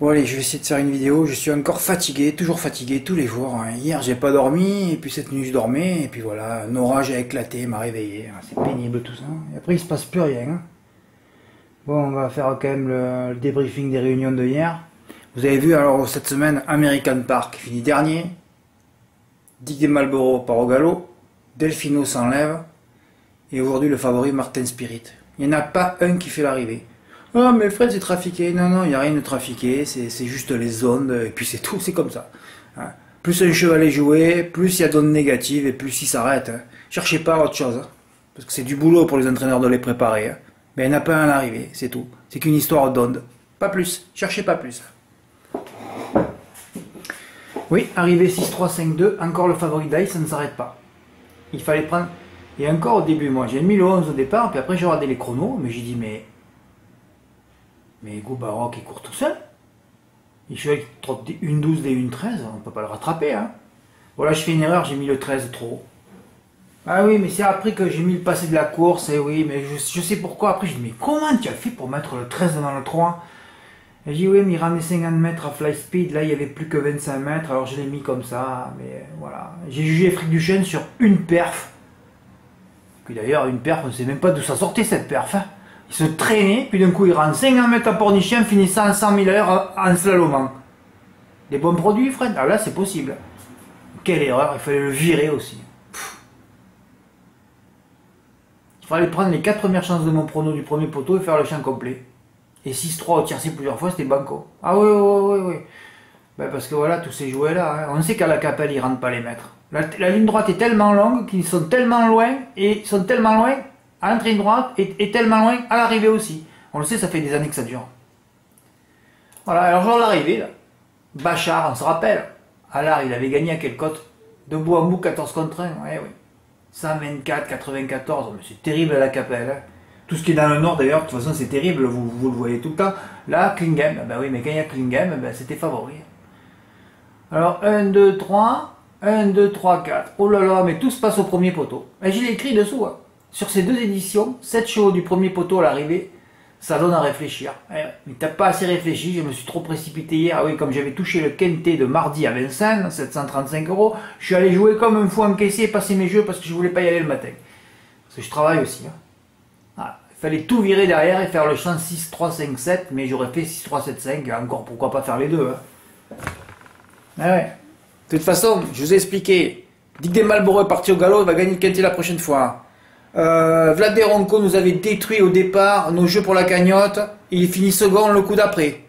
Bon allez, je vais essayer de faire une vidéo, je suis encore fatigué, toujours fatigué tous les jours. Hein. Hier j'ai pas dormi, et puis cette nuit je dormais, et puis voilà, un orage a éclaté, m'a réveillé. C'est pénible tout ça. Et après il se passe plus rien. Hein. Bon, on va faire quand même le débriefing des réunions de hier. Vous avez vu alors cette semaine, American Park fini dernier, Dick Marlboro part au galop, Delfino s'enlève, et aujourd'hui le favori Martin Spirit. Il n'y en a pas un qui fait l'arrivée. Ah mais Fred c'est trafiqué, non non il n'y a rien de trafiqué, c'est juste les ondes et puis c'est tout, c'est comme ça. Hein. Plus un cheval est joué, plus il y a d'ondes négatives et plus il s'arrête. Hein. Cherchez pas autre chose, hein. Parce que c'est du boulot pour les entraîneurs de les préparer. Hein. Mais il n'y en a pas un à l'arrivée, c'est tout. C'est qu'une histoire d'ondes, pas plus, cherchez pas plus. Oui, arrivé 6-3-5-2, encore le favori d'Aïe, ça ne s'arrête pas. Il fallait prendre, et encore au début, moi j'ai mis le 11 au départ, puis après j'ai regardé les chronos, mais j'ai dit mais Goubarok il court tout seul. Il fait trotte des 1-12, des 1-13, on ne peut pas le rattraper. Hein. Voilà, je fais une erreur, j'ai mis le 13 trop haut. Ah oui, mais c'est après que j'ai mis le passé de la course, et oui, mais je sais pourquoi. Après, je dis, mais comment tu as fait pour mettre le 13 dans le 3? Et j'ai dit, oui, mais il ramenait 50 mètres à fly speed, là il n'y avait plus que 25 mètres, alors je l'ai mis comme ça, mais voilà. J'ai jugé Fric Duchesne sur une perf. Puis d'ailleurs, une perf, on ne sait même pas d'où ça sortait cette perf. Hein. Il se traînait, puis d'un coup il rentre 50 mètres à Pornichet, finissant à 100 000 heures en slalomant. Des bons produits, Fred? Ah là, c'est possible. Quelle erreur, il fallait le virer aussi. Pff. Il fallait prendre les 4 premières chances de mon prono du premier poteau et faire le champ complet. Et 6-3 au tiercé plusieurs fois, c'était banco. Ah oui, oui, oui, oui. Ben parce que voilà, tous ces jouets-là, hein. On sait qu'à la Capelle, ils ne rentrent pas les mètres. La ligne droite est tellement longue qu'ils sont tellement loin, et sont tellement loin à l'entrée droite et tellement loin à l'arrivée aussi. On le sait, ça fait des années que ça dure. Voilà, alors genre l'arrivée, là. Bachar, on se rappelle. Alors, il avait gagné à quelle cote? De bout en bout, 14 contre 1. Ouais, oui. 124, 94. Mais c'est terrible à la Capelle. Hein. Tout ce qui est dans le nord d'ailleurs, de toute façon, c'est terrible, vous le voyez tout le temps. Là, Klingem, ben oui, mais quand il y a Klingem, ben, c'était favori. Alors, 1, 2, 3, 1, 2, 3, 4. Oh là là, mais tout se passe au premier poteau. Et je l'ai écrit dessous. Hein. Sur ces deux éditions, 7 chevaux du premier poteau à l'arrivée, ça donne à réfléchir. Mais t'as pas assez réfléchi, je me suis trop précipité hier. Ah oui, comme j'avais touché le quintet de mardi à Vincennes, 735 €, je suis allé jouer comme un fou encaissé et passer mes jeux parce que je voulais pas y aller le matin. Parce que je travaille aussi. Hein. Voilà. Il fallait tout virer derrière et faire le champ 6, 3, 5, 7, mais j'aurais fait 6, 3, 7, 5, et encore pourquoi pas faire les deux. Hein. Ah ouais. De toute façon, je vous ai expliqué, Dick Marlboro est parti au galop, il va gagner le quintet la prochaine fois. Vlad Deronco nous avait détruit au départ nos jeux pour la cagnotte, et il finit second le coup d'après.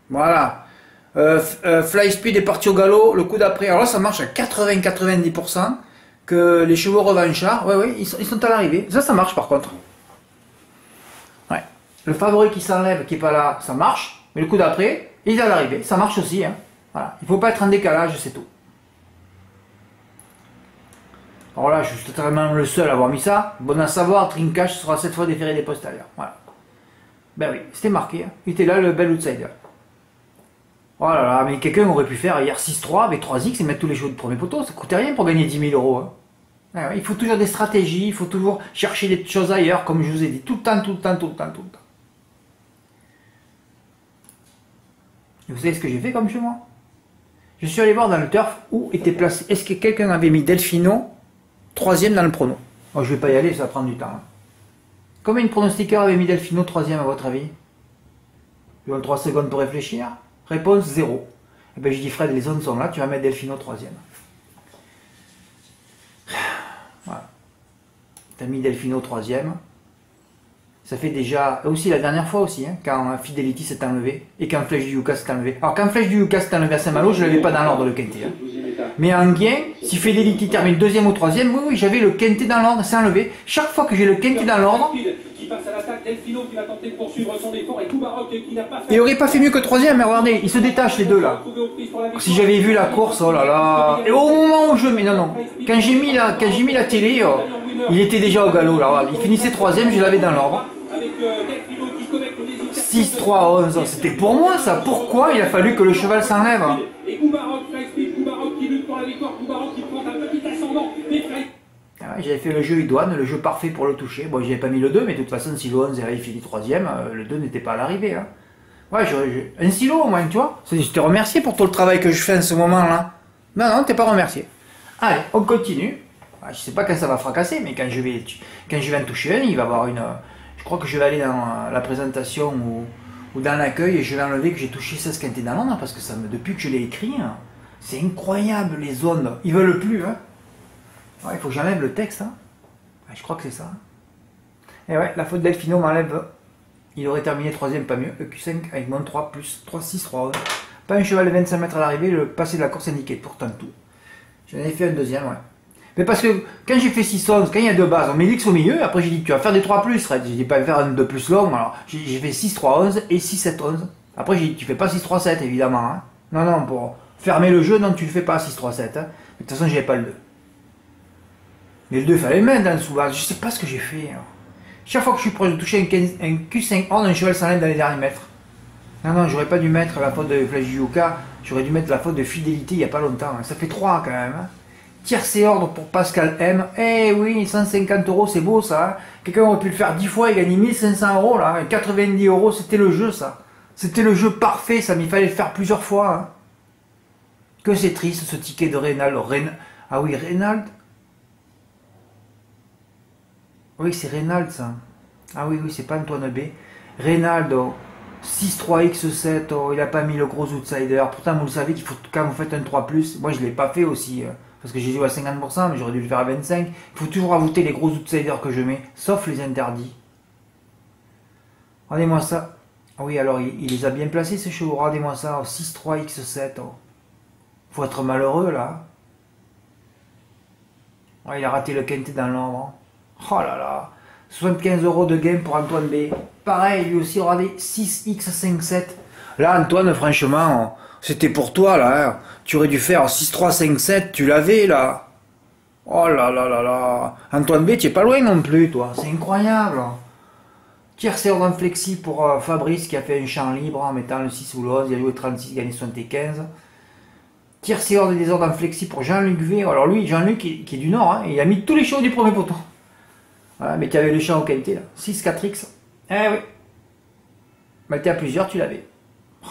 Voilà. Fly Speed est parti au galop le coup d'après. Alors là, ça marche à 80-90% que les chevaux revanchards, ouais, ils sont à l'arrivée. Ça marche par contre. Ouais. Le favori qui s'enlève, qui est pas là, ça marche. Mais le coup d'après, il est à l'arrivée. Ça marche aussi. Hein. Voilà. Il ne faut pas être en décalage, c'est tout. Alors là, je suis totalement le seul à avoir mis ça. Bon à savoir, Trincash sera cette fois déféré des postérieurs. Voilà. Ben oui, c'était marqué. Hein. Il était là, le bel outsider. Oh là là, mais quelqu'un aurait pu faire hier 6-3 avec 3X et mettre tous les chevaux de premier poteau. Ça coûtait rien pour gagner 10 000 €. Hein. Ouais, il faut toujours des stratégies, il faut toujours chercher des choses ailleurs, comme je vous ai dit. Tout le temps, tout le temps, tout le temps, tout le temps. Et vous savez ce que j'ai fait comme chez moi? Je suis allé voir dans le turf où était placé. Est-ce que quelqu'un avait mis Delfino 3e dans le prono? Oh, je vais pas y aller, ça va prendre du temps. Hein. Combien de pronostiqueurs avaient mis Delfino 3e à votre avis? Je vous donne 3 secondes pour réfléchir. Réponse 0. Eh ben, je dis Fred, les zones sont là, tu vas mettre Delfino 3e. Voilà. Tu as mis Delfino 3e. Ça fait déjà, aussi la dernière fois aussi, hein, quand Fidelity s'est enlevé et quand Flèche du Yucca s'est enlevé. Alors quand Flèche du Yucca s'est enlevé à Saint-Malo, je ne l'avais pas dans l'ordre le quintet. Hein. Mais en gain, si Fidelity termine 2e ou 3e, oui, j'avais le quintet dans l'ordre, c'est enlevé. Chaque fois que j'ai le quintet dans l'ordre, il n'aurait pas fait mieux que 3e, mais regardez, ils se détachent les deux là. Si j'avais vu la course, oh là là. Et au moment où je mets, non, quand j'ai mis la télé, oh, il était déjà au galop là. Il finissait 3e, je l'avais dans l'ordre. 6, 3, 11, c'était pour moi ça. Pourquoi il a fallu que le cheval s'enlève? Ah, j'avais fait le jeu idoine, le jeu parfait pour le toucher. Bon, j'avais pas mis le 2, mais de toute façon, si le 11 il finit 3e, le 2 n'était pas à l'arrivée. Hein. Ouais, un silo au moins, tu vois. Je te remercie pour tout le travail que je fais en ce moment-là. Non, non, t'es pas remercié. Allez, on continue. Je sais pas quand ça va fracasser, mais quand je vais en toucher un, il va y avoir une... Je crois que je vais aller dans la présentation ou dans l'accueil et je vais enlever que j'ai touché 16 quintés dans l'onde parce que depuis que je l'ai écrit, hein, c'est incroyable les ondes. Ils veulent plus, hein. Ouais, il faut que j'enlève le texte, hein. Ouais, je crois que c'est ça. Et ouais, la faute Delphino m'enlève. Il aurait terminé 3ème, pas mieux. EQ5 avec moins 3 plus 3, 6, 3, 11. Pas un cheval de 25 mètres à l'arrivée, le passé de la course indiqué, pourtant tout. J'en ai fait un deuxième, ouais. Mais parce que quand j'ai fait 6-11, quand il y a deux bases, on met l'X au milieu, après j'ai dit tu vas faire des 3 plus, Fred. J'ai dit pas faire un 2 plus long, alors j'ai fait 6-3-11 et 6-7-11. Après j'ai dit tu fais pas 6-3-7 évidemment. Hein. Non, non, pour fermer le jeu, non tu le fais pas 6-3-7. Hein. De toute façon j'avais pas le 2. Mais le 2 il fallait le mettre dans le sous-base, je sais pas ce que j'ai fait. Hein. Chaque fois que je suis proche de toucher un Q5 on un cheval s'enlève dans les derniers mètres. Non, non, j'aurais pas dû mettre la faute de Flash Yuka, j'aurais dû mettre la faute de fidélité il y a pas longtemps. Hein. Ça fait 3 quand même. Hein. Tiercé ordre pour Pascal M. Eh oui, 150 €, c'est beau ça. Hein. Quelqu'un aurait pu le faire 10 fois et gagner 1500 € là. 90 €, c'était le jeu ça. C'était le jeu parfait, ça, mais il fallait le faire plusieurs fois. Hein. Que c'est triste ce ticket de Reynald. Ah oui, Reynald. Oui, c'est Reynald ça. Ah oui, oui, c'est pas Antoine B. Reynald, 6-3-X7, il a pas mis le gros outsider. Pourtant, vous le savez qu'il faut, quand vous faites un 3+, moi je l'ai pas fait aussi. Parce que j'ai joué à 50%, mais j'aurais dû le faire à 25%. Il faut toujours ajouter les gros outsiders que je mets, sauf les interdits. Regardez-moi ça. Ah oui, alors il les a bien placés ces chevaux. Regardez-moi ça, 6-3-X7. Faut être malheureux là. Oh, il a raté le quintet dans l'ordre. Oh là là. 75 € de gain pour Antoine B. Pareil, lui aussi, regardez, 6x57. Là, Antoine, franchement, c'était pour toi, là. Hein. Tu aurais dû faire 6-3-5-7, tu l'avais, là. Oh là là là là. Antoine B, tu es pas loin non plus, toi. C'est incroyable. Tiercé ordre en flexi pour Fabrice, qui a fait un champ libre en mettant le 6 ou le 11. Il a joué 36, gagné 75. Tiercé ordre des ordres en flexi pour Jean-Luc V. Alors lui, Jean-Luc, qui est du Nord, hein, il a mis tous les chevaux du premier poteau. Voilà, mais tu avais le champ en qualité, là. 6-4x. Eh oui. Mais tu es à plusieurs, tu l'avais.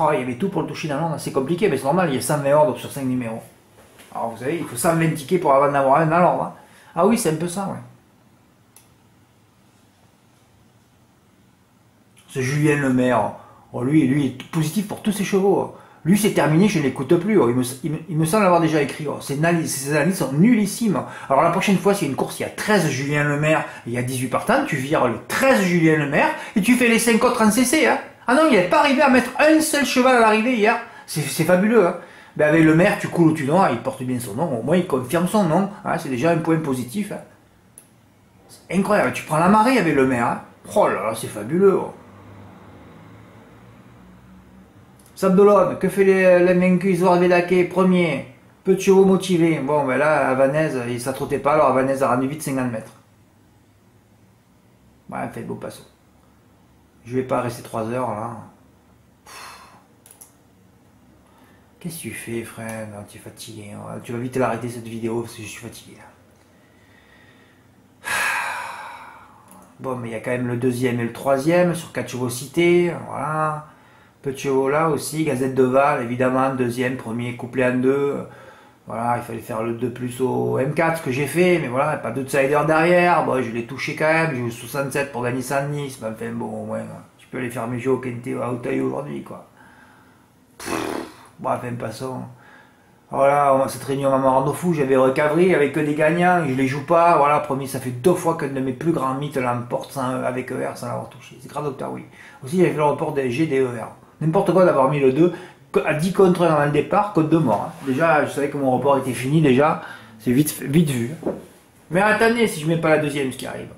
Oh, il y avait tout pour le toucher dans l'ordre. C'est compliqué, mais c'est normal, il y a 120 ordres sur 5 numéros. Alors vous savez, il faut 120 tickets pour en avoir un dans l'ordre. Hein. Ah oui, c'est un peu ça, ouais. Ce Julien Lemaire, oh, lui est positif pour tous ses chevaux. Lui, c'est terminé, je ne l'écoute plus. Oh. Il me semble avoir déjà écrit. Oh. Ses analyses sont nullissimes. Alors la prochaine fois, s'il y a une course, il y a 13 Julien Lemaire et il y a 18 partants, tu vires le 13 Julien Lemaire et tu fais les 5 autres en CC. Hein. Ah non, il n'est pas arrivé à mettre un seul cheval à l'arrivée hier. C'est fabuleux. Hein. Ben avec le maire, tu coules ou tu noies, il porte bien son nom. Au moins, il confirme son nom. Hein. C'est déjà un point positif. Hein. C'est incroyable. Tu prends la marée avec le maire. Hein. Oh là là, c'est fabuleux. Oh. Sabdolone, que fait l'invaincu Isoard Vedake, premier, peu de chevaux motivés. Bon, ben là, Havanaise, ça trottait pas, alors Havanaise a rendu vite 50 mètres. Ouais, fait beau passo. Je vais pas rester 3 heures là. Qu'est-ce que tu fais, frère? Non, tu es fatigué. Hein. Tu vas vite l'arrêter cette vidéo parce que je suis fatigué là. Bon, mais il y a quand même le deuxième et le troisième sur 4 chevaux cités. Voilà. Peu de chevaux là aussi, Gazette de Val, évidemment, deuxième, premier, couplé en deux. Voilà, il fallait faire le 2 plus au M4, ce que j'ai fait, mais voilà, pas d'outsider derrière. Bon, je l'ai touché quand même, j'ai eu 67 pour gagner 110, mais enfin bon, au moins, tu peux aller faire mes jeux au Quintet à Hauteuil aujourd'hui, quoi. Bon, enfin, passons. Voilà, cette réunion m'a rendu fou, j'avais recavri avec que des gagnants, je les joue pas, voilà, premier, ça fait 2 fois qu'un de mes plus grands mythes l'emporte avec ER sans l'avoir touché. C'est grave, docteur, oui. Aussi, j'avais fait le report des GDER. N'importe quoi d'avoir mis le 2 à 10 contre 1 avant le départ, code de mort. Hein. Déjà, je savais que mon report était fini, déjà, c'est vite vu. Mais attendez, si je mets pas la deuxième, ce qui arrive.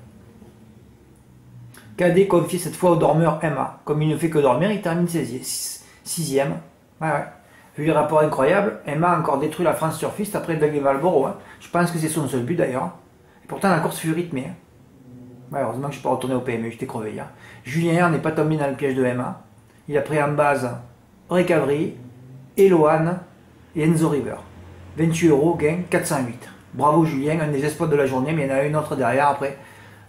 KD confié cette fois au dormeur MA. Comme il ne fait que dormir, il termine 6ème. Ouais, ouais. Vu les rapports incroyables, Emma a encore détruit la France surfiste après Doug et Valboro. Hein. Je pense que c'est son seul but d'ailleurs. Et pourtant la course fut rythmée. Hein. Ouais, heureusement que je ne suis pas retourné au PME, j'étais crevé hier. Julien n'est pas tombé dans le piège de Emma. Il a pris en base Recavry, Eloane et Enzo River. 28 €, gain 408. Bravo Julien, un des espoirs de la journée, mais il y en a une autre derrière après.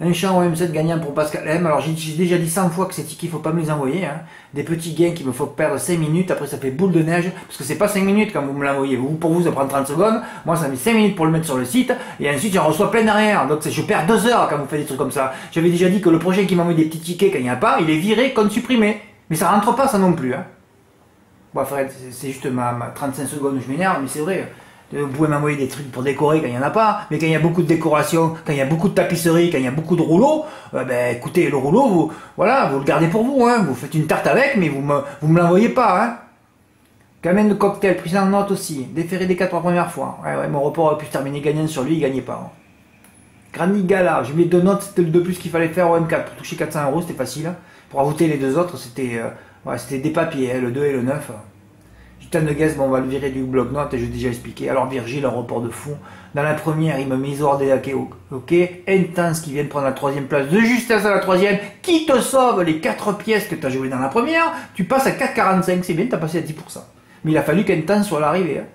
Un champ OM7 gagnant pour Pascal M. Alors j'ai déjà dit 100 fois que ces tickets, il ne faut pas me les envoyer. Hein. Des petits gains qui me faut perdre 5 minutes, après ça fait boule de neige, parce que c'est pas 5 minutes quand vous me l'envoyez. Pour vous, ça prend 30 secondes. Moi, ça met 5 minutes pour le mettre sur le site, et ensuite j'en reçois plein derrière. Donc je perds 2 heures quand vous faites des trucs comme ça. J'avais déjà dit que le prochain qui m'envoie des petits tickets quand il n'y a pas, il est viré, compte supprimé. Mais ça rentre pas ça non plus. Hein. Bon, Fred, c'est juste ma 35 secondes, je m'énerve, mais c'est vrai. Vous pouvez m'envoyer des trucs pour décorer quand il n'y en a pas, mais quand il y a beaucoup de décoration, quand il y a beaucoup de tapisserie, quand il y a beaucoup de rouleaux, ben écoutez, le rouleau, vous le gardez pour vous, hein, vous faites une tarte avec, mais vous me l'envoyez pas. Hein. Camen de cocktail, prise en note aussi, déféré des 4 premières fois. Ouais, mon report aurait pu se terminer gagnant sur lui, il gagnait pas. Hein. Granny Gala, j'ai mis 2 notes, c'était le 2 plus qu'il fallait faire au M4 pour toucher 400 €, c'était facile. Hein. Pour ajouter les 2 autres, c'était des papiers, hein, le 2 et le 9. De gaz, bon, on va le virer du bloc-notes et j'ai déjà expliqué. Alors Virgile, un report de fou. Dans la première, il me met Isordé ok. Intense qui vient de prendre la 3e place de justesse à la 3e, qui te sauve les 4 pièces que tu as jouées dans la première. Tu passes à 4,45, c'est bien, tu as passé à 10%. Mais il a fallu qu'Intense soit l'arrivée. Hein.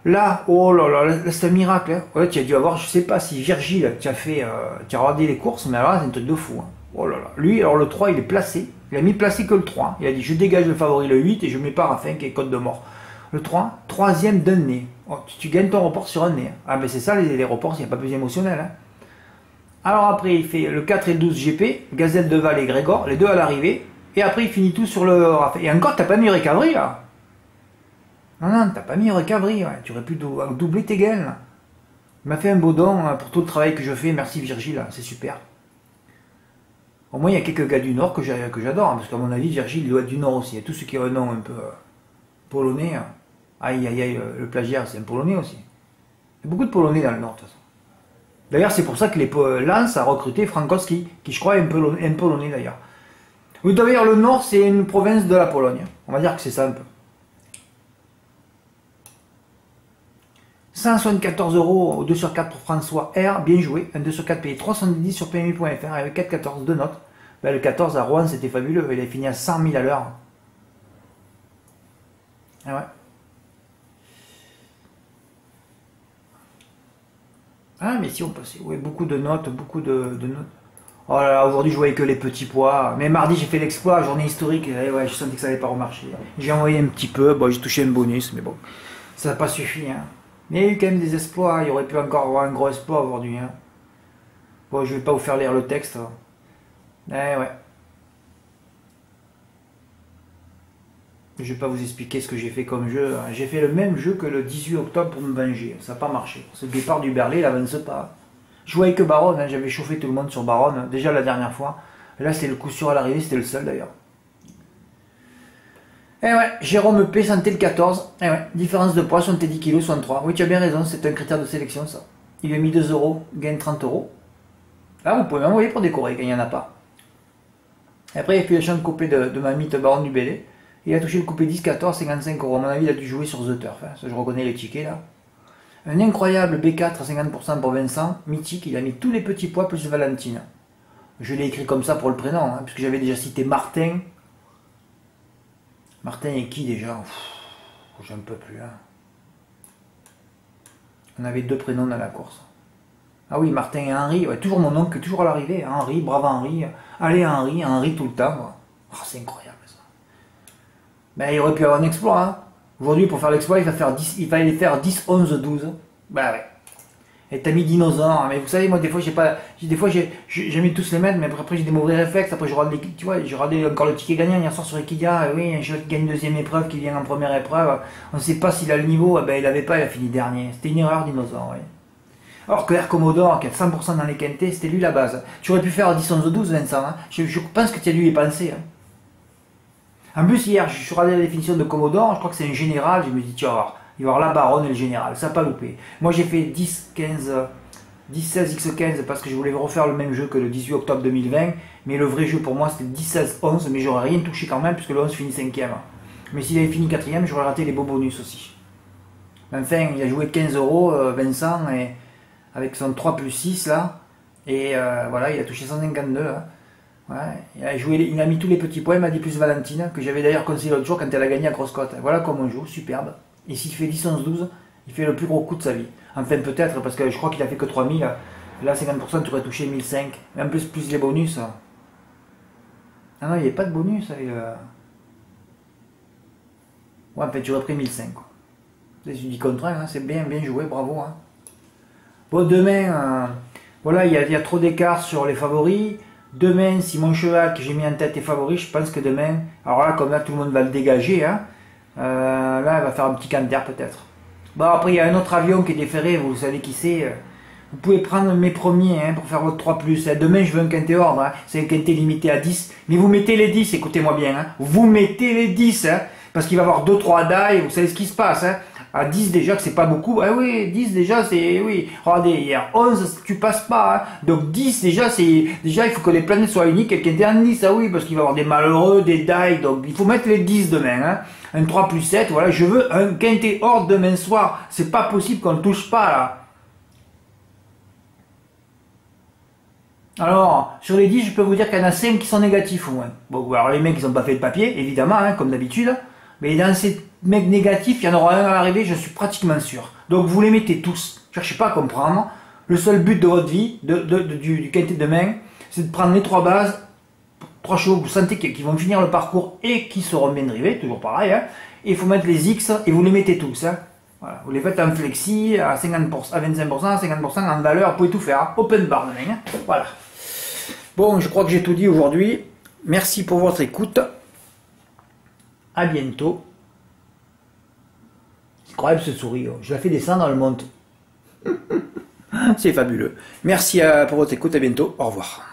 Là, oh là là, c'est un miracle. Hein. Ouais, tu as dû avoir, je sais pas si Virgile, tu as regardé les courses, mais alors là, c'est un truc de fou. Hein. Oh là là. Lui, alors le 3, il est placé. Il a mis placé que le 3. Il a dit, je dégage le favori le 8 et je mets pas Raffin qui est code de mort. Le 3, 3e d'un nez. Oh, tu gagnes ton report sur un nez. Hein. Ah ben c'est ça, les reports, il n'y a pas plus émotionnel. Hein. Alors après, il fait le 4 et le 12 GP, Gazelle de Val et Grégor, les deux à l'arrivée. Et après, il finit tout sur le Raffin. Et encore, t'as pas mis Récavry là. Non, t'as pas mis Récavry. Ouais. Tu aurais pu doubler tes gains. Là. Il m'a fait un beau don pour tout le travail que je fais. Merci Virgile, c'est super. Au moins, il y a quelques gars du Nord que j'adore, hein, parce qu'à mon avis, Virgile, il doit être du Nord aussi. Il y a tous ceux qui ont un nom un peu polonais. Hein. Aïe, aïe, aïe, le plagiat, c'est un Polonais aussi. Il y a beaucoup de Polonais dans le Nord, de toute façon. D'ailleurs, c'est pour ça que Lens a recruté Frankowski, qui je crois est un Polonais d'ailleurs. Oui, d'ailleurs, le Nord, c'est une province de la Pologne. On va dire que c'est ça un peu. 174 € au 2 sur 4 pour François R, bien joué, un 2 sur 4 payé 310 sur PMU.fr avec 4,14 de notes. Ben, le 14 à Rouen c'était fabuleux, il a fini à 100 000 à l'heure. Ah ouais. Ah mais si on passait, ouais, beaucoup de notes, de notes. Oh là là, aujourd'hui je voyais que les petits pois, mais mardi j'ai fait l'exploit, journée historique, et ouais, je sentais que ça n'allait pas remarcher. J'ai envoyé un petit peu, bon j'ai touché un bonus, mais bon, ça n'a pas suffi. Hein. Mais il y a eu quand même des exploits, il aurait pu encore avoir un gros exploit aujourd'hui. Hein. Bon, je vais pas vous faire lire le texte. Eh ouais. Je vais pas vous expliquer ce que j'ai fait comme jeu. J'ai fait le même jeu que le 18 octobre pour me venger. Ça n'a pas marché. Ce départ du Berlay, il avance pas. Je jouais que Baronne, hein. J'avais chauffé tout le monde sur Baronne, déjà la dernière fois. Et là, c'est le coup sûr à l'arrivée, c'était le seul d'ailleurs. Eh ouais, Jérôme P, santé le 14. Eh ouais, différence de poids, 70 kg, 63. Oui, tu as bien raison, c'est un critère de sélection ça. Il lui a mis 2 €, gagne 30 €. Là, vous pouvez m'envoyer pour décorer quand il n'y en a pas. Et après, il a fait le champ de coupé de ma mythe Baronne du Bélé. Il a touché le coupé 10, 14, 55 €. À mon avis, il a dû jouer sur The Turf. Hein. Ça, je reconnais les tickets là. Un incroyable B4 à 50% pour Vincent, mythique. Il a mis tous les petits poids plus Valentine. Je l'ai écrit comme ça pour le prénom, hein, puisque j'avais déjà cité Martin. Martin et qui déjà? J'en peux plus. Hein. On avait 2 prénoms dans la course. Ah oui, Martin et Henri. Ouais, toujours mon oncle, toujours à l'arrivée. Henri, brave Henri. Allez Henri tout le temps. Oh, c'est incroyable ça. Ben, il aurait pu avoir un exploit. Hein. Aujourd'hui, pour faire l'exploit, il va aller faire 10, 11, 12. Bah ouais. Et t'as mis dinosaure, mais vous savez, moi, des fois, j'aime tous les mettre, mais après, j'ai des mauvais réflexes. Après, je râle, tu vois, j'ai râlé encore le ticket gagnant hier soir sur Equidia. Oui, un joueur qui gagne 2e épreuve, qui vient en première épreuve. On ne sait pas s'il a le niveau. Ben, il avait pas, il a fini dernier. C'était une erreur, dinosaure, oui. Alors que Air Commodore, qui a 100% dans les quintés, c'était lui la base. Tu aurais pu faire 10, 11, 12, Vincent. Hein. Je pense que tu as dû y penser. Hein. En plus, hier, je suis regardé la définition de Commodore, je crois que c'est un général, je me dis, tiens, il va y avoir la baronne et le général, ça n'a pas loupé. Moi, j'ai fait 10, 15, 10, 16, X15 parce que je voulais refaire le même jeu que le 18 octobre 2020, mais le vrai jeu pour moi, c'était 10, 16, 11, mais j'aurais rien touché quand même, puisque le 11 finit 5e. Mais s'il avait fini 4e, j'aurais raté les beaux bonus aussi. Enfin, il a joué 15 €, Vincent, et avec son 3 plus 6, là, et voilà, il a touché 152, hein. Ouais, il a mis tous les petits points, il m'a dit plus Valentine, que j'avais d'ailleurs conseillé l'autre jour quand elle a gagné à Grosse-Côte. Voilà comment on joue, superbe. Et s'il fait 10, 11, 12, il fait le plus gros coup de sa vie. Enfin, peut-être, parce que je crois qu'il a fait que 3000. Et là, 50%, tu aurais touché 1005. Et en plus les bonus. Ah non, il n'y a pas de bonus avec Ouais, en fait, j'aurais pris 1005. Quoi. C'est du contraire, hein, c'est bien joué, bravo. Hein. Bon, demain, voilà, il y a trop d'écart sur les favoris. Demain, si mon cheval que j'ai mis en tête est favori, je pense que demain, alors là, comme là, tout le monde va le dégager, hein, là, il va faire un petit canter peut-être. Bon, après, il y a un autre avion qui est déféré, vous savez qui c'est. Vous pouvez prendre mes premiers hein, pour faire votre 3+. Hein. Demain, je veux un quintet ordre, hein. C'est un quintet limité à 10. Mais vous mettez les 10, écoutez-moi bien. Hein. Vous mettez les 10, hein, parce qu'il va y avoir 2-3 die, vous savez ce qui se passe. Hein. À 10 déjà, que c'est pas beaucoup. Ah oui, 10 déjà, c'est... Oui, regardez, il y a 11, tu passes pas. Hein. Donc 10 déjà, c'est... Déjà, il faut que les planètes soient uniques. Quelqu'un était en 10, ah oui, parce qu'il va y avoir des malheureux, des die. Donc il faut mettre les 10 demain. Hein. Un 3+7, voilà, je veux un quintet ordre demain soir. C'est pas possible qu'on ne touche pas, là. Alors, sur les 10, je peux vous dire qu'il y en a 5 qui sont négatifs au moins. Bon, alors les mecs, ils n'ont pas fait de papier, évidemment, hein, comme d'habitude. Mais dans ces mecs négatifs, il y en aura un à l'arrivée, je suis pratiquement sûr. Donc vous les mettez tous. Cherchez pas à comprendre. Le seul but de votre vie, du quintet de demain, c'est de prendre les 3 bases, 3 chevaux que vous sentez qui vont finir le parcours et qui seront bien drivés, toujours pareil. Hein. Et il faut mettre les X et vous les mettez tous. Hein. Voilà. Vous les faites en flexi, à 50%, à 25%, à 50% en valeur, vous pouvez tout faire. Hein. Open bar demain. Hein. Voilà. Bon, je crois que j'ai tout dit aujourd'hui. Merci pour votre écoute. À bientôt. Incroyable ce sourire. Je la fais descendre, elle monte. C'est fabuleux. Merci pour votre écoute. À bientôt. Au revoir.